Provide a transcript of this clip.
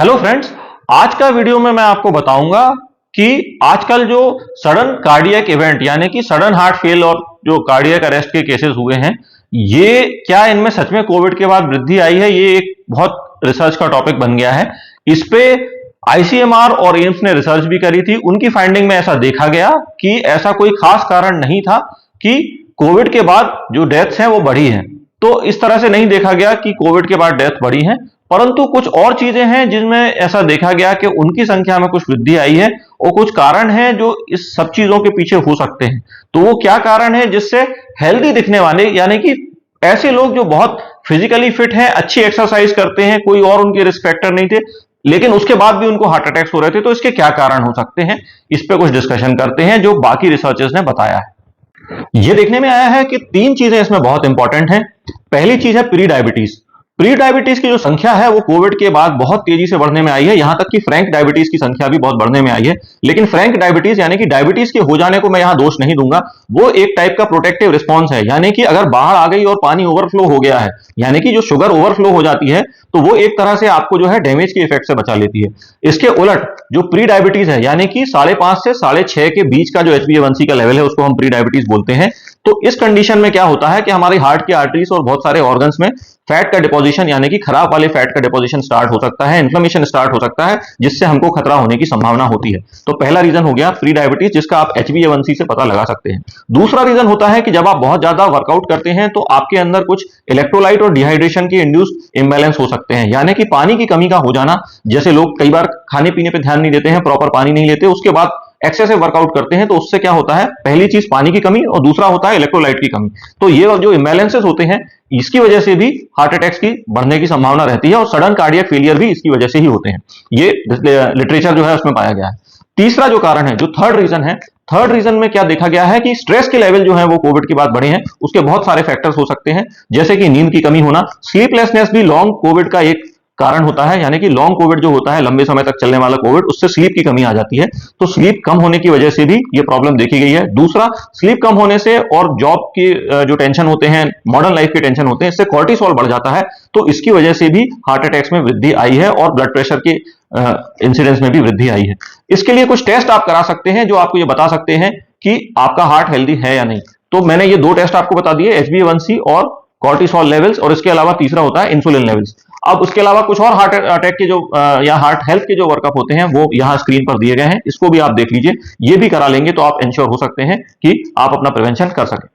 Hello friends, आज का video में मैं आपको बताऊंगा कि आजकल जो सडन कार्डियक इवेंट यानी कि सडन हार्ट फेल और जो कार्डियक अरेस्ट के केसेस हुए हैं, ये क्या इनमें सच में कोविड के बाद वृद्धि आई है। ये एक बहुत रिसर्च का टॉपिक बन गया है। इस पे आईसीएमआर और एम्स ने रिसर्च भी करी थी। उनकी फाइंडिंग में ऐसा देखा गया कि ऐसा कोई खास कारण नहीं था कि कोविड के बाद जो डेथ्स हैं वो बढ़ी हैं। तो इस तरह से नहीं देखा गया कि कोविड के बाद डेथ बढ़ी हैं, परंतु कुछ और चीजें हैं जिनमें ऐसा देखा गया कि उनकी संख्या में कुछ वृद्धि आई है और कुछ कारण हैं जो इस सब चीजों के पीछे हो सकते हैं। तो वो क्या कारण है जिससे हेल्दी दिखने वाले यानी कि ऐसे लोग जो बहुत फिजिकली फिट हैं, अच्छी एक्सरसाइज करते हैं, कोई और उनके रिस्क फैक्टर नहीं थे, लेकिन उसके बाद भी उनको हार्ट अटैक्स हो रहे थे, तो इसके क्या कारण हो सकते हैं, इस पे कुछ डिस्कशन करते हैं जो बाकी रिसर्चर्स ने बताया है। ये देखने में आया है कि तीन चीजें इसमें बहुत इंपॉर्टेंट हैं। पहली चीज है प्री डायबिटीज। प्री डायबिटीज की जो संख्या है वो कोविड के बाद बहुत तेजी से बढ़ने में आई है। यहां तक कि फ्रैंक डायबिटीज की संख्या भी बहुत बढ़ने में आई है। लेकिन फ्रैंक डायबिटीज यानी कि डायबिटीज के हो जाने को मैं यहां दोष नहीं दूंगा, वो एक टाइप का प्रोटेक्टिव रिस्पॉन्स है। यानी कि अगर बाहर आ गई और पानी ओवरफ्लो हो गया है, यानी कि जो शुगर ओवरफ्लो हो जाती है, तो वो एक तरह से आपको जो है डैमेज के इफेक्ट से बचा लेती है। इसके उलट जो प्री डायबिटीज है यानी कि 5.5 से 6.5 के बीच का जो HbA1c का लेवल है उसको हम प्री डायबिटीज बोलते हैं। तो इस कंडीशन में क्या होता है कि हमारे हार्ट की आर्टरीज और बहुत सारे ऑर्गन्स में फैट का डिपोजिशन यानी कि खराब वाले फैट का डिपोजिशन स्टार्ट हो सकता है, इन्फ्लेमेशन स्टार्ट हो सकता है, जिससे हमको खतरा होने की संभावना होती है। तो पहला रीजन हो गया प्री डायबिटीज, जिसका आप HbA1c से पता लगा सकते हैं। दूसरा रीजन होता है कि जब आप बहुत ज्यादा वर्कआउट करते हैं तो आपके अंदर कुछ इलेक्ट्रोलाइट और डिहाइड्रेशन के इंड्यूस्ड इंबैलेंस हो सकते हैं, यानी कि पानी की कमी का हो जाना। जैसे लोग कई बार खाने पीने पे ध्यान नहीं देते हैं, प्रॉपर पानी नहीं लेते, उसके बाद एक्सेसिव वर्कआउट करते हैं, तो उससे क्या होता है, पहली चीज पानी की कमी और दूसरा होता है इलेक्ट्रोलाइट की कमी। तो ये जो इम्बैलेंसेस होते हैं, इसकी वजह से भी हार्ट अटैक्स की बढ़ने की संभावना रहती है और सडन कार्डियक फेलियर भी इसकी वजह से ही होते हैं। ये लिटरेचर जो है उसमें पाया गया है। तीसरा जो कारण है, जो थर्ड रीजन है, थर्ड रीजन में क्या देखा गया है कि स्ट्रेस के लेवल जो है वो कोविड के बाद बढ़े हैं। उसके बहुत सारे फैक्टर्स हो सकते हैं, जैसे कि नींद की कमी होना, स्लीपलेसनेस भी लॉन्ग कोविड का एक कारण होता है। यानी कि लॉन्ग कोविड जो होता है, लंबे समय तक चलने वाला कोविड, उससे स्लीप की कमी आ जाती है। तो स्लीप कम होने की वजह से भी ये प्रॉब्लम देखी गई है। दूसरा, स्लीप कम होने से और जॉब के जो टेंशन होते हैं, मॉडर्न लाइफ के टेंशन होते हैं, इससे कॉर्टिसोल बढ़ जाता है। तो इसकी वजह से भी हार्ट अटैक्स में वृद्धि आई है और ब्लड प्रेशर के इंसिडेंस में भी वृद्धि आई है। इसके लिए कुछ टेस्ट आप करा सकते हैं जो आपको ये बता सकते हैं कि आपका हार्ट हेल्दी है या नहीं। तो मैंने ये दो टेस्ट आपको बता दिए, HbA1c और कॉर्टिसोल लेवल्स, और इसके अलावा तीसरा होता है इंसुलिन लेवल्स। अब उसके अलावा कुछ और हार्ट अटैक के जो या हार्ट हेल्थ के जो वर्कअप होते हैं वो यहाँ स्क्रीन पर दिए गए हैं, इसको भी आप देख लीजिए। ये भी करा लेंगे तो आप इंश्योर हो सकते हैं कि आप अपना प्रिवेंशन कर सकें।